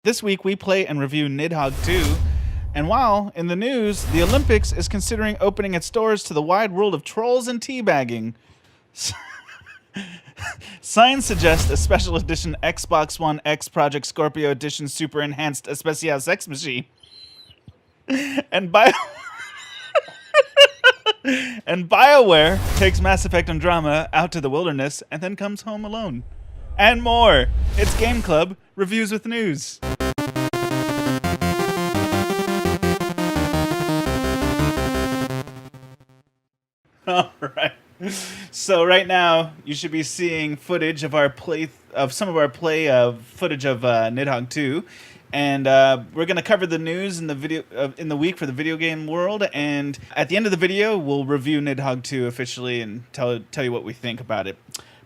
This week we play and review Nidhogg 2. And while in the news, the Olympics is considering opening its doors to the wide world of trolls and teabagging. Signs suggest a special edition Xbox One X Project Scorpio Edition Super Enhanced Especial Sex Machine. And Bioware takes Mass Effect Andromeda out to the wilderness and then comes home alone. And more. It's Game Club Reviews with News. All right. So right now you should be seeing footage of our footage of Nidhogg 2, and we're gonna cover the news in the video in the week for the video game world. And at the end of the video, we'll review Nidhogg 2 officially and tell you what we think about it.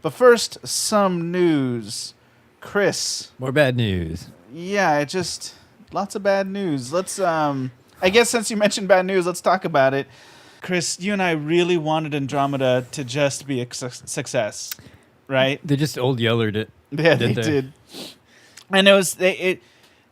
But first, some news. Chris, more bad news. Yeah, just lots of bad news. Let's I guess since you mentioned bad news, let's talk about it. Chris, you and I really wanted Andromeda to just be a success, right? They just old yellered it. Yeah, they did. And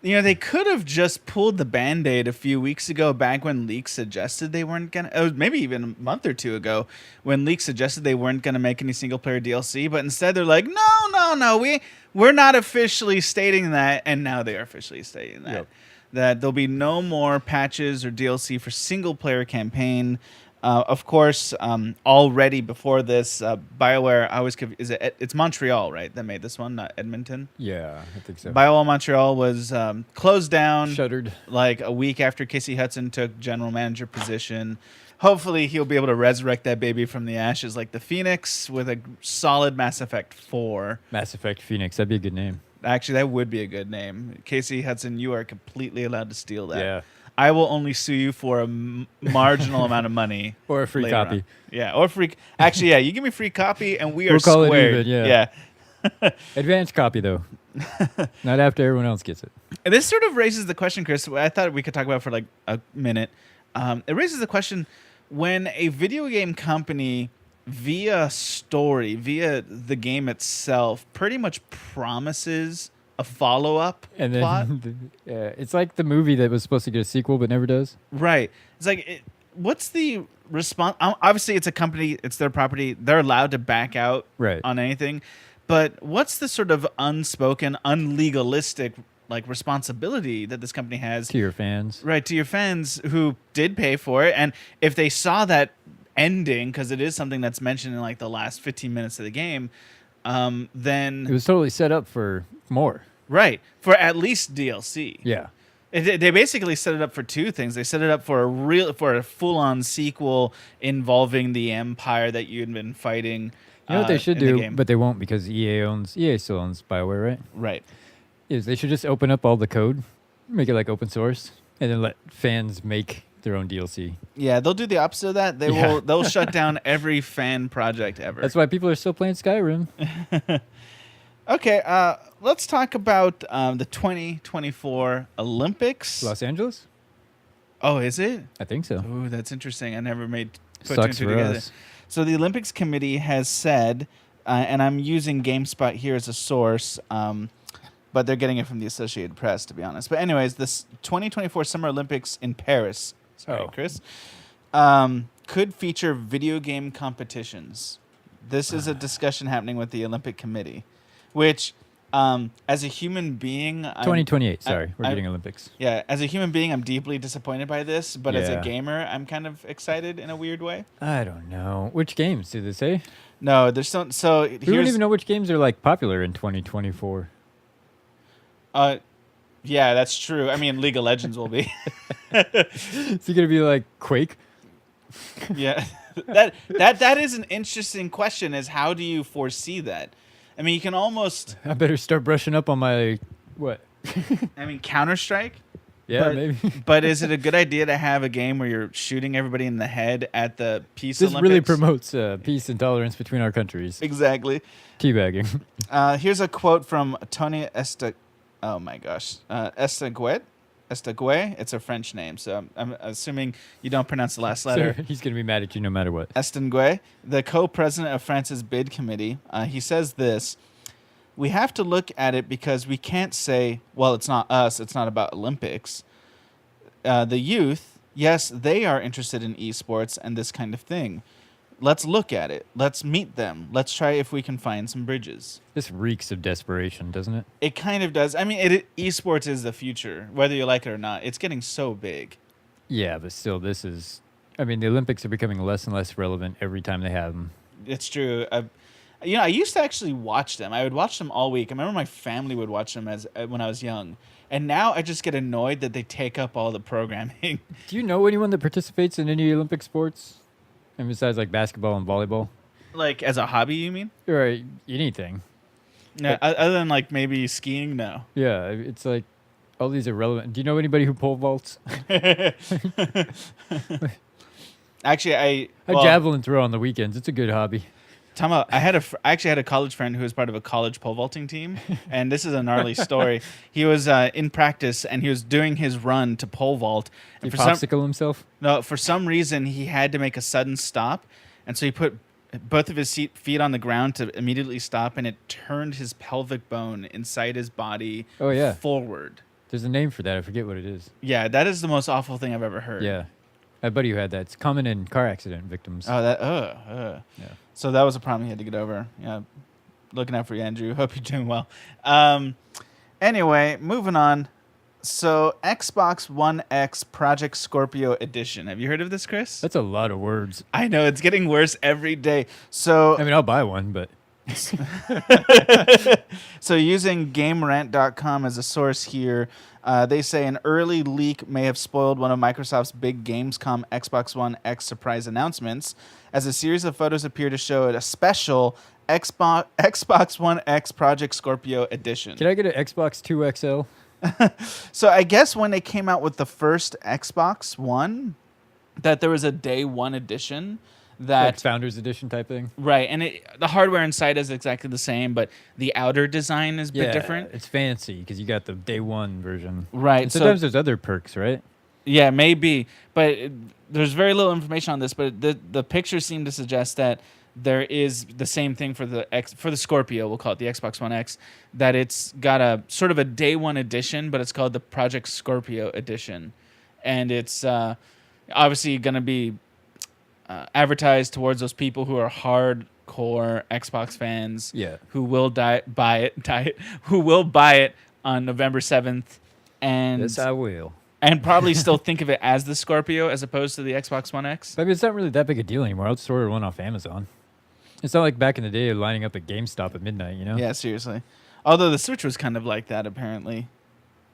they could have just pulled the Band-Aid a few weeks ago, back when leaks suggested they weren't gonna. It was maybe even a month or two ago when leaks suggested they weren't gonna make any single-player DLC. But instead, they're like, no, we're not officially stating that, and now they are officially stating that. Yep. That there'll be no more patches or DLC for single-player campaign. Of course, already before this, BioWare, it's Montreal, right, that made this one, not Edmonton? Yeah, I think so. BioWare Montreal was closed down. Shuttered. Like a week after Casey Hudson took general manager position. Hopefully, he'll be able to resurrect that baby from the ashes like the Phoenix with a solid Mass Effect 4. Mass Effect Phoenix, that'd be a good name. Actually, that would be a good name. Casey Hudson, you are completely allowed to steal that. Yeah. I will only sue you for a marginal amount of money. Or a free copy. On. Yeah, or free. Actually, yeah, you give me free copy and we'll call squared. It even, yeah. Advanced copy, though. Not after everyone else gets it. And this sort of raises the question, Chris, I thought we could talk about for like a minute. It raises the question, when a video game company via story, via the game itself, pretty much promises a follow-up plot. It's like the movie that was supposed to get a sequel but never does. Right. It's like, what's the response? Obviously, it's a company, it's their property. They're allowed to back out on anything. But what's the sort of unspoken, unlegalistic responsibility that this company has? To your fans. Right, to your fans who did pay for it. And if they saw that ending, because it is something that's mentioned in like the last 15 minutes of the game, then it was totally set up for more. Right, for at least DLC. Yeah, they basically set it up for two things. They set it up for a full-on sequel involving the Empire that you'd been fighting. You know what they should do, but they won't, because EA still owns BioWare, right? Right. Is they should just open up all the code, make it like open source, and then let fans make their own DLC. Yeah, they'll do the opposite of that. They'll shut down every fan project ever. That's why people are still playing Skyrim. Okay, let's talk about the 2024 Olympics. Los Angeles? Oh, is it? I think so. Ooh, that's interesting. I never put Sucks two for together. us. So the Olympics Committee has said, and I'm using GameSpot here as a source, but they're getting it from the Associated Press, to be honest. But anyways, this 2024 Summer Olympics in Paris, Chris, could feature video game competitions. This is a discussion happening with the Olympic Committee, which, as a human being... 2028, we're getting Olympics. Yeah, as a human being, I'm deeply disappointed by this, but as a gamer, I'm kind of excited in a weird way. I don't know. Which games, did they say? No, there's some... So we don't even know which games are like popular in 2024. Yeah, that's true. I mean, League of Legends will be. Is it gonna be like Quake? Yeah, that is an interesting question. Is how do you foresee that? I mean, you can almost. I better start brushing up on my what? I mean, Counter-Strike. Yeah, maybe. But is it a good idea to have a game where you're shooting everybody in the head at the Peace Olympics? This really promotes peace and tolerance between our countries. Exactly. Teabagging. Here's a quote from Tony Estague. It's a French name, so I'm assuming you don't pronounce the last letter. So he's going to be mad at you no matter what. Estague, the co-president of France's bid committee, he says this: we have to look at it because we can't say, well, it's not us. It's not about Olympics. The youth, yes, they are interested in esports and this kind of thing. Let's look at it. Let's meet them. Let's try if we can find some bridges. This reeks of desperation, doesn't it? It kind of does. I mean, esports is the future, whether you like it or not. It's getting so big. Yeah, but still, this is... I mean, the Olympics are becoming less and less relevant every time they have them. It's true. I used to actually watch them. I would watch them all week. I remember my family would watch them when I was young. And now I just get annoyed that they take up all the programming. Do you know anyone that participates in any Olympic sports? And besides, like, basketball and volleyball? Like, as a hobby, you mean? Or anything. No, other than, like, maybe skiing, no. Yeah, it's like, all these are relevant. Do you know anybody who pole vaults? Actually, I javelin throw on the weekends. It's a good hobby. I actually had a college friend who was part of a college pole vaulting team, and this is a gnarly story. He was in practice, and he was doing his run to pole vault. Did he popsicle himself? No, for some reason, he had to make a sudden stop, and so he put both of his feet on the ground to immediately stop, and it turned his pelvic bone inside his body forward. There's a name for that. I forget what it is. Yeah, that is the most awful thing I've ever heard. Yeah. I have a buddy who had that. It's common in car accident victims. Oh, Yeah. So that was a problem he had to get over. Yeah. Looking out for you, Andrew. Hope you're doing well. Anyway, moving on. So Xbox One X Project Scorpio Edition. Have you heard of this, Chris? That's a lot of words. I know. It's getting worse every day. So I mean, I'll buy one, but... So using GameRant.com as a source here, they say an early leak may have spoiled one of Microsoft's big Gamescom Xbox One X surprise announcements, as a series of photos appear to show a special Xbox One X Project Scorpio Edition. Can I get an Xbox 2 XL? So I guess when they came out with the first Xbox One, that there was a day one edition. Like Founders Edition type thing? Right, and the hardware inside is exactly the same, but the outer design is a bit different. It's fancy because you got the day one version. Right. And sometimes there's other perks, right? Yeah, maybe, but there's very little information on this, but the pictures seem to suggest that there is the same thing for the Scorpio, we'll call it the Xbox One X, that it's got a sort of a day one edition, but it's called the Project Scorpio Edition. And it's obviously going to be advertised towards those people who are hardcore Xbox fans, who will buy it on November 7th, and yes, I will, and probably still think of it as the Scorpio as opposed to the Xbox One X. I mean, it's not really that big a deal anymore. I'll just order one off Amazon. It's not like back in the day lining up at GameStop at midnight, you know? Yeah, seriously. Although the Switch was kind of like that, apparently.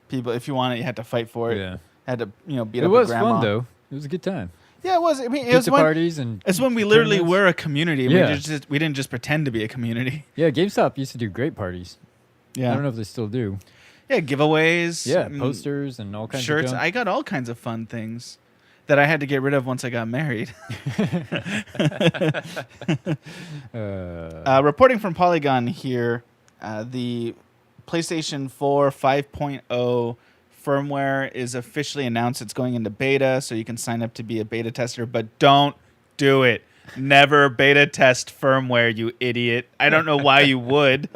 People, if you want it, you had to fight for it. Yeah, had to beat up a grandma. It was fun though. It was a good time. Yeah, it was. I mean, Pizza parties and it's when we literally were a community. Yeah. We didn't just pretend to be a community. Yeah, GameStop used to do great parties. Yeah. I don't know if they still do. Yeah, giveaways. Yeah, posters and all kinds shirts. of junk. I got all kinds of fun things that I had to get rid of once I got married. Reporting from Polygon here, the PlayStation 4 5.0 firmware is officially announced. It's going into beta, so you can sign up to be a beta tester, but don't do it. Never beta test firmware, you idiot. I don't know why you would.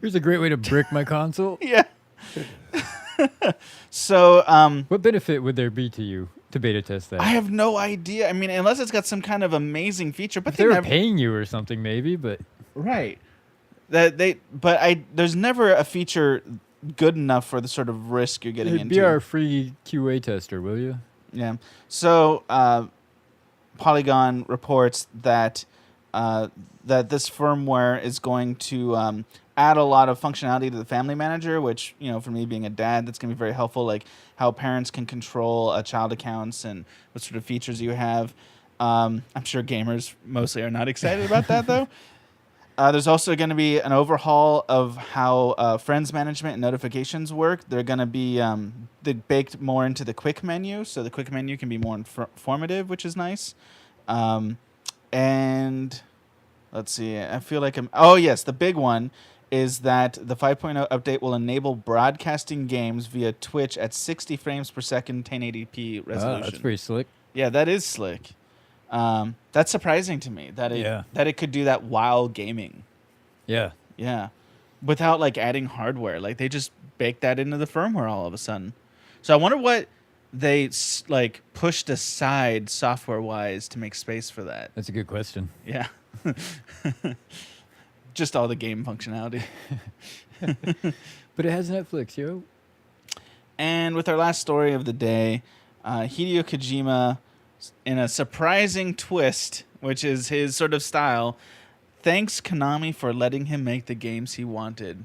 Here's a great way to brick my console. Yeah. So, what benefit would there be to you to beta test that? I have no idea. I mean, unless it's got some kind of amazing feature, but if they were paying you or something, maybe. But right, there's never a feature good enough for the sort of risk you're getting into. Be our free QA tester, will you? Yeah. So, Polygon reports that that this firmware is going to add a lot of functionality to the Family Manager, which, you know, for me being a dad, that's going to be very helpful, like how parents can control child accounts and what sort of features you have. I'm sure gamers mostly are not excited about that, though. There's also going to be an overhaul of how friends management and notifications work. They're going to be baked more into the quick menu, so the quick menu can be more informative, which is nice. And let's see, I feel like the big one is that the 5.0 update will enable broadcasting games via Twitch at 60 frames per second, 1080p resolution. That's pretty slick. Yeah, that is slick. That's surprising to me that it could do that while gaming. Yeah. Yeah. without like adding hardware. Like they just baked that into the firmware all of a sudden. So I wonder what they like pushed aside software wise to make space for that. That's a good question. Yeah. Just all the game functionality. But it has Netflix, yo. And with our last story of the day, Hideo Kojima, in a surprising twist, which is his sort of style, thanks Konami for letting him make the games he wanted.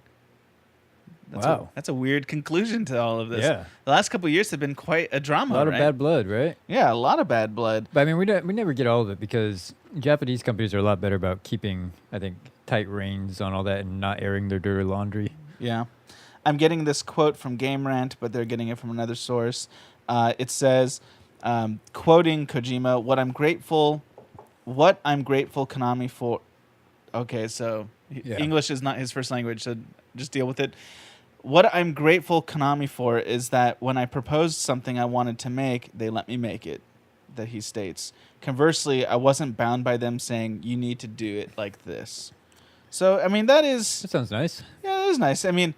Wow. That's a weird conclusion to all of this. Yeah. The last couple of years have been quite a drama, A lot of right? bad blood, right? Yeah, a lot of bad blood. But I mean, we never get all of it because Japanese companies are a lot better about keeping, I think, tight reins on all that and not airing their dirty laundry. Yeah. I'm getting this quote from Game Rant, but they're getting it from another source. It says, quoting Kojima, what I'm grateful Konami for. Okay, so Yeah. English is not his first language, so just deal with it. What I'm grateful Konami for is that when I proposed something I wanted to make, they let me make it, that he states. Conversely, I wasn't bound by them saying, you need to do it like this. So, I mean, that sounds nice. Yeah, that is nice. I mean,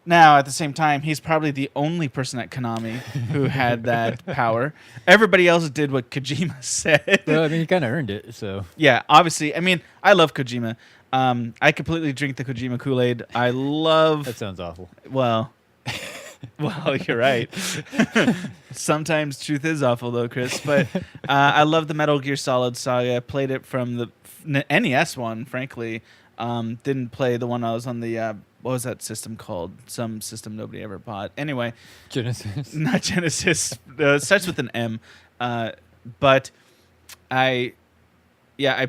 now, at the same time, he's probably the only person at Konami who had that power. Everybody else did what Kojima said. Well, I mean, he kind of earned it, so. Yeah, obviously. I mean, I love Kojima. I completely drink the Kojima Kool-Aid. I love... That sounds awful. Well, you're right. Sometimes truth is awful, though, Chris. But I love the Metal Gear Solid saga. I played it from the NES one, frankly. Didn't play the one I was on the... what was that system called? Some system nobody ever bought. Anyway. Genesis. Not Genesis. Starts with an M. But I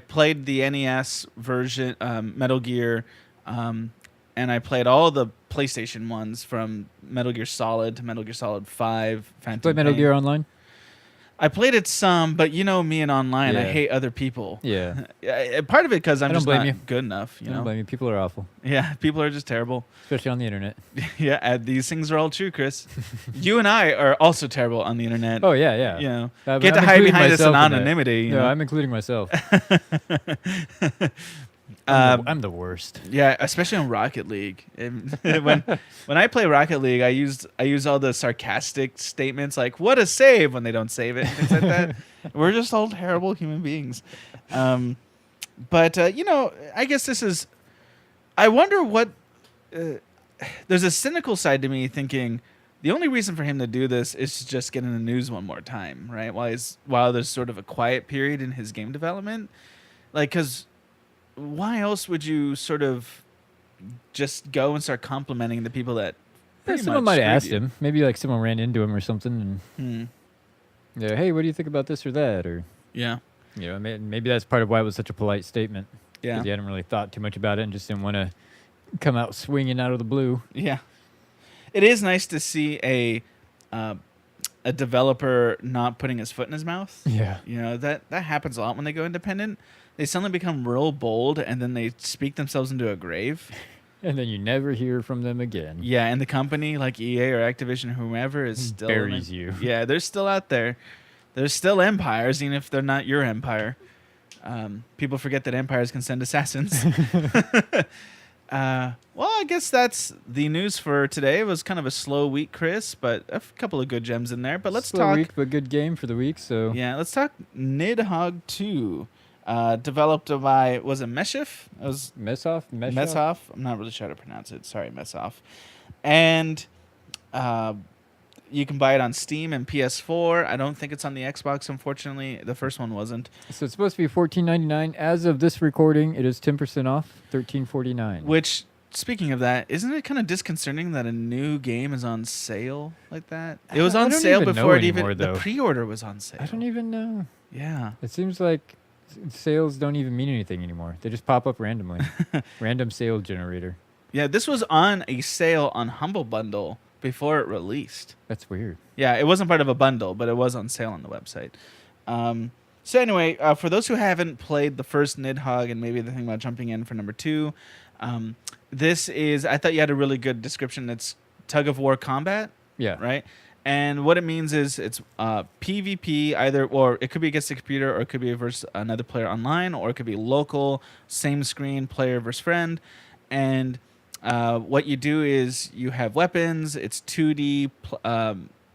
played the NES version, Metal Gear, and I played all the PlayStation ones from Metal Gear Solid to Metal Gear Solid 5. Phantom Play Metal Pain. Gear Online? I played it some, but you know me and online, I Yeah. hate other people. Yeah. Part of it because I'm I don't just blame not you. good enough. I don't blame you. People are awful, Yeah, people are just terrible. especially on the internet. Yeah, these things are all true, Chris. You and I are also terrible on the internet. Oh, yeah, yeah. You know, I'm get to hide including behind this myself in that. anonymity. You No, know? I'm including myself. I'm the worst. Yeah, especially on Rocket League. when I play Rocket League, I use all the sarcastic statements like "what a save" when they don't save it, and things like that. We're just all terrible human beings. But I guess this is. I wonder what. There's a cynical side to me thinking the only reason for him to do this is to just get in the news one more time, right? While there's sort of a quiet period in his game development, like because. Why else would you sort of just go and start complimenting the people that pretty Someone much might have screwed asked him. Maybe like someone ran into him or something, and yeah, hey, what do you think about this or that? Or Yeah. maybe that's part of why it was such a polite statement. Yeah. Because he hadn't really thought too much about it and just didn't want to come out swinging out of the blue. Yeah. It is nice to see a developer not putting his foot in his mouth. Yeah. You know, that happens a lot when they go independent. They suddenly become real bold and then they speak themselves into a grave. And then you never hear from them again. Yeah, and the company like EA or Activision, whomever, is still Buries you. Yeah, they're still out there. There's still empires, even if they're not your empire. People forget that empires can send assassins. Well, I guess that's the news for today. It was kind of a slow week, Chris, but a couple of good gems in there. But let's Slow talk. week, but good game for the week. So Yeah, let's talk Nidhogg 2. Developed by, was it Messhof? It was Messhof. Messhof. I'm not really sure how to pronounce it. Sorry, Messhof. And you can buy it on Steam and PS4. I don't think it's on the Xbox, unfortunately. The first one wasn't. So it's supposed to be $14.99. As of this recording, it is 10% off, $13.49. Which, speaking of that, isn't it kind of disconcerting that a new game is on sale like that? It was I on don't sale even know before it anymore, even. though. The pre-order was on sale. I don't even know. Yeah. It seems like sales don't even mean anything anymore. They just pop up randomly. Random sale generator. Yeah, this was on a sale on Humble Bundle before it released. That's weird. Yeah, it wasn't part of a bundle, but it was on sale on the website. So anyway, for those who haven't played the first Nidhogg and maybe they're thinking about jumping in for number 2, this is, I thought you had a really good description. It's tug of war combat, Yeah. right? And what it means is it's PvP either, or it could be against the computer, or it could be versus another player online, or it could be local, same screen, player versus friend. And what you do is you have weapons. It's 2D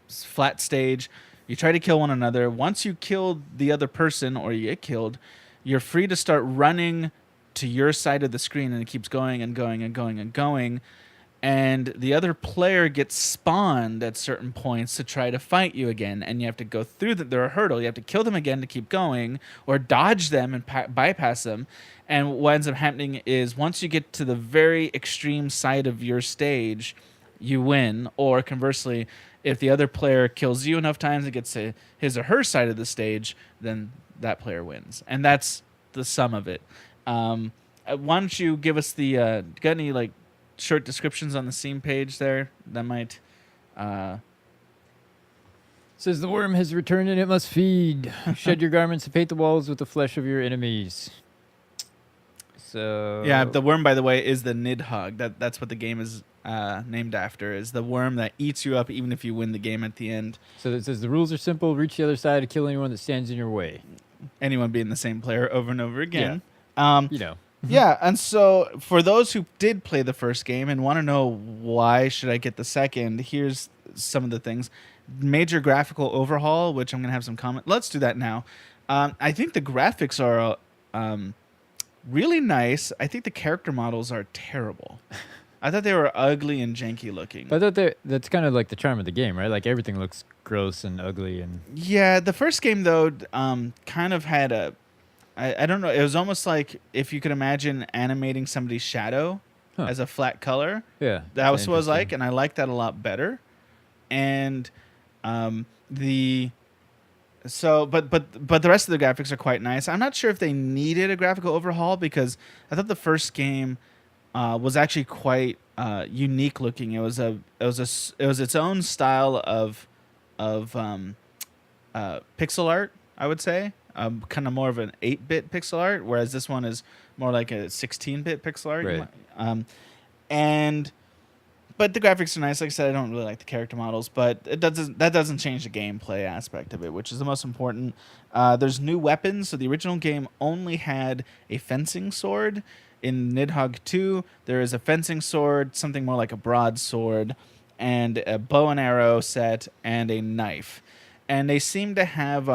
flat stage. You try to kill one another. Once you kill the other person or you get killed, you're free to start running to your side of the screen, and it keeps going and going and going and going. And the other player gets spawned at certain points to try to fight you again, and you have to go through they're a hurdle. You have to kill them again to keep going, or dodge them and bypass them. And what ends up happening is once you get to the very extreme side of your stage, you win. Or conversely, if the other player kills you enough times and gets to his or her side of the stage, then that player wins. And that's the sum of it. Why don't you give us the got any like short descriptions on the Steam page there that might Says the worm has returned and it must feed. Shed your garments and paint the walls with the flesh of your enemies. So yeah, the worm, by the way, is the Nidhogg. That's what the game is named after, is the worm that eats you up even if you win the game at the end. So it says the rules are simple. Reach the other side to kill anyone that stands in your way. Anyone being the same player over and over again. You know. Yeah, and so for those who did play the first game and want to know why should I get the second, here's some of the things. Major graphical overhaul, which I'm going to have some comment. Let's do that now. I think the graphics are really nice. I think the character models are terrible. I thought they were ugly and janky looking. But I thought that's kind of like the charm of the game, right? Like everything looks gross and ugly. And yeah, the first game, though, kind of had a... I don't know. It was almost like if you could imagine animating somebody's shadow as a flat color. Yeah. That was what it was like, and I like that a lot better. And but the rest of the graphics are quite nice. I'm not sure if they needed a graphical overhaul because I thought the first game was actually quite unique looking. It was its own style of pixel art, I would say. Kind of more of an 8-bit pixel art, whereas this one is more like a 16-bit pixel art. Right. But the graphics are nice. Like I said, I don't really like the character models, but that doesn't change the gameplay aspect of it, which is the most important. There's new weapons. So the original game only had a fencing sword. In Nidhogg 2, there is a fencing sword, something more like a broadsword, and a bow and arrow set, and a knife. And they seem to have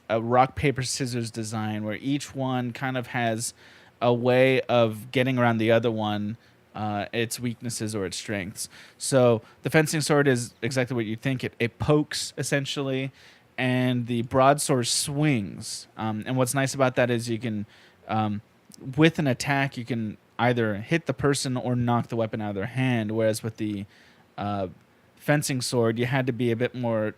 a rock, paper, scissors design where each one kind of has a way of getting around the other one, its weaknesses or its strengths. So the fencing sword is exactly what you think. It pokes, essentially, and the broadsword swings. And what's nice about that is you can, with an attack, you can either hit the person or knock the weapon out of their hand, whereas with the fencing sword, you had to be a bit more...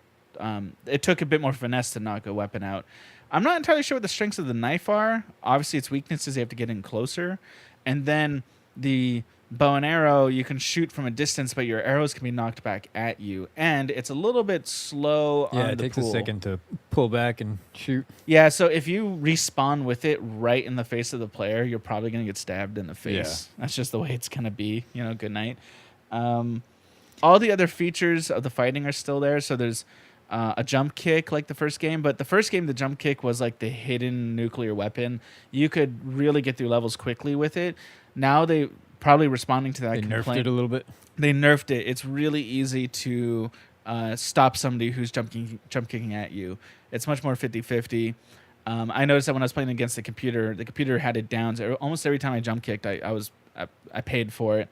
it took a bit more finesse to knock a weapon out. I'm not entirely sure what the strengths of the knife are. Obviously, its weaknesses, you have to get in closer. And then the bow and arrow, you can shoot from a distance, but your arrows can be knocked back at you. And it's a little bit slow on the Yeah, it takes a second to pull back and shoot. Yeah, so if you respawn with it right in the face of the player, you're probably going to get stabbed in the face. Yeah. That's just the way it's going to be. Good night. All the other features of the fighting are still there. So there's... a jump kick like the first game, but the first game, the jump kick was like the hidden nuclear weapon. You could really get through levels quickly with it. Now they probably responding to that They complaint. nerfed it a little bit. They nerfed it. It's really easy to stop somebody who's jump kicking at you. It's much more 50-50. I noticed that when I was playing against the computer had it down. So almost every time I jump kicked, I paid for it.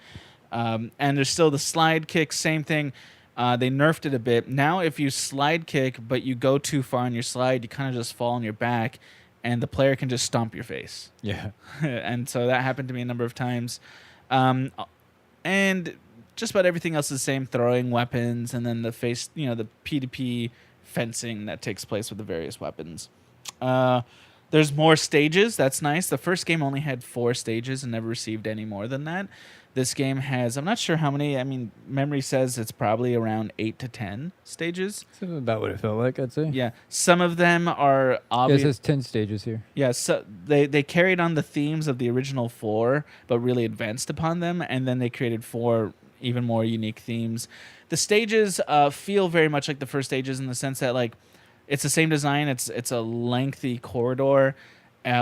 And there's still the slide kick, same thing. They nerfed it a bit. Now, if you slide kick, but you go too far on your slide, you kind of just fall on your back, and the player can just stomp your face. Yeah. And so that happened to me a number of times. And just about everything else is the same, throwing weapons, and then the P2P fencing that takes place with the various weapons. There's more stages. That's nice. The first game only had 4 stages and never received any more than that. This game has, I'm not sure how many. I mean, memory says it's probably around 8 to 10 stages. That's about what it felt like, I'd say. Yeah. Some of them are obvious. Yeah, it says 10 stages here. Yeah, so they carried on the themes of the original 4, but really advanced upon them, and then they created 4 even more unique themes. The stages feel very much like the first stages in the sense that, like, it's the same design. It's a lengthy corridor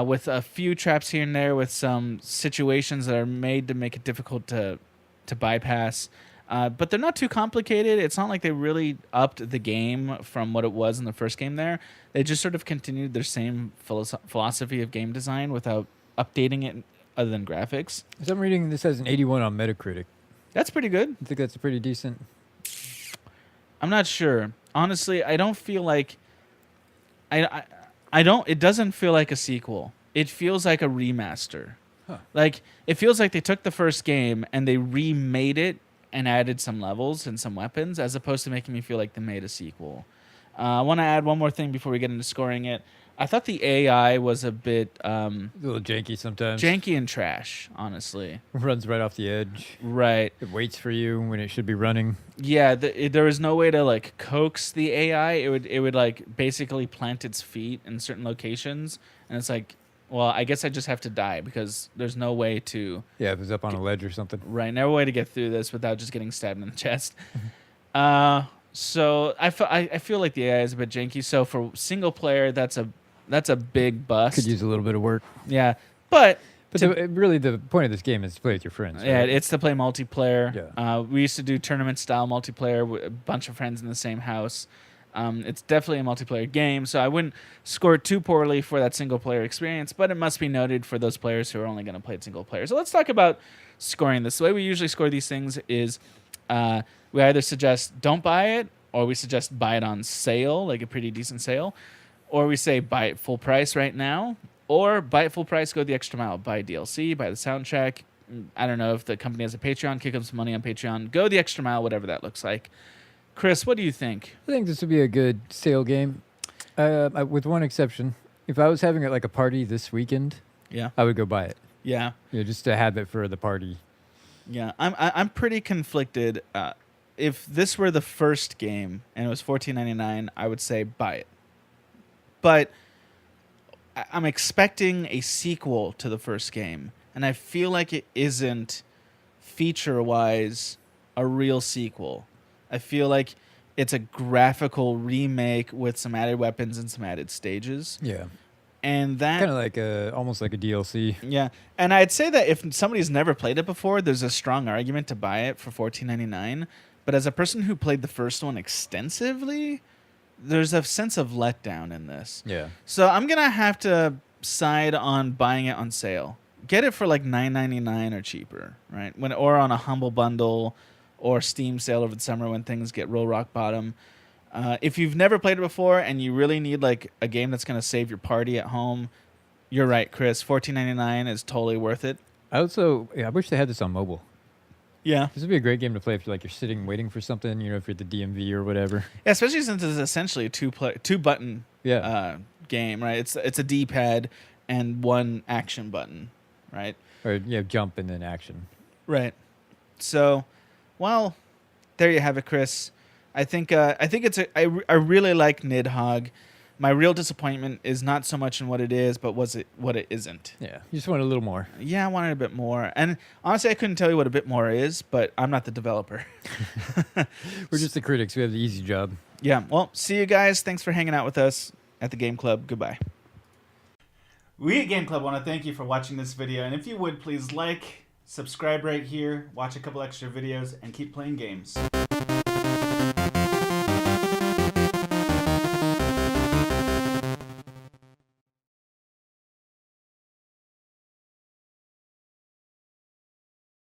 with a few traps here and there with some situations that are made to make it difficult to to bypass. But they're not too complicated. It's not like they really upped the game from what it was in the first game there. They just sort of continued their same philosophy of game design without updating it other than graphics. So I'm reading this has an 81 on Metacritic. That's pretty good. I think that's a pretty decent. I'm not sure. Honestly, I don't feel like... I don't... It doesn't feel like a sequel. It feels like a remaster. Huh. Like, it feels like they took the first game and they remade it and added some levels and some weapons, as opposed to making me feel like they made a sequel. I want to add one more thing before we get into scoring it. I thought the AI was a bit... a little janky sometimes. Janky and trash, honestly. Runs right off the edge. Right. It waits for you when it should be running. Yeah, there was no way to like coax the AI. It would like basically plant its feet in certain locations, and it's like, well, I guess I just have to die because there's no way to... Yeah, if it's up on a ledge or something. Right, no way to get through this without just getting stabbed in the chest. So I feel like the AI is a bit janky. So for single player, that's a big bust. Could use a little bit of work. Yeah, but really the point of this game is to play with your friends. Right? Yeah, it's to play multiplayer. Yeah. We used to do tournament style multiplayer with a bunch of friends in the same house. It's definitely a multiplayer game, so I wouldn't score too poorly for that single player experience, but it must be noted for those players who are only going to play it single player. So let's talk about scoring this. The way we usually score these things is we either suggest don't buy it, or we suggest buy it on sale, like a pretty decent sale, or we say buy it full price right now, or buy it full price, go the extra mile, buy DLC, buy the soundtrack. I don't know if the company has a Patreon, kick them some money on Patreon, go the extra mile, whatever that looks like. Chris, what do you think? I think this would be a good sale game, with one exception. If I was having like a party this weekend, Yeah, I would go buy it. yeah, Just to have it for the party. yeah. I'm pretty conflicted. If this were the first game and it was $14.99, I would say buy it. But I'm expecting a sequel to the first game, and I feel like it isn't feature-wise a real sequel. I feel like it's a graphical remake with some added weapons and some added stages. Yeah. And that Kind of like almost like a DLC. Yeah. And I'd say that if somebody's never played it before, there's a strong argument to buy it for $14.99. But as a person who played the first one extensively, there's a sense of letdown in this. Yeah. So I'm going to have to side on buying it on sale. Get it for like $9.99 or cheaper, right? Or on a Humble Bundle or Steam sale over the summer when things get real rock bottom. If you've never played it before and you really need like a game that's going to save your party at home, you're right, Chris. $14.99 is totally worth it. I wish they had this on mobile. Yeah. This would be a great game to play if you're you're sitting waiting for something, if you're at the DMV or whatever. Yeah, especially since it's essentially a two button game, right? It's a D-pad and one action button, right? Or jump and then action. Right. So, well, there you have it, Chris. I think I really like Nidhogg. My real disappointment is not so much in what it is, but what it isn't. Yeah, you just want a little more. Yeah, I wanted a bit more. And honestly, I couldn't tell you what a bit more is, but I'm not the developer. We're just the critics. We have the easy job. Yeah, well, see you guys. Thanks for hanging out with us at the Game Club. Goodbye. We at Game Club want to thank you for watching this video, and if you would, please like, subscribe right here, watch a couple extra videos, and keep playing games.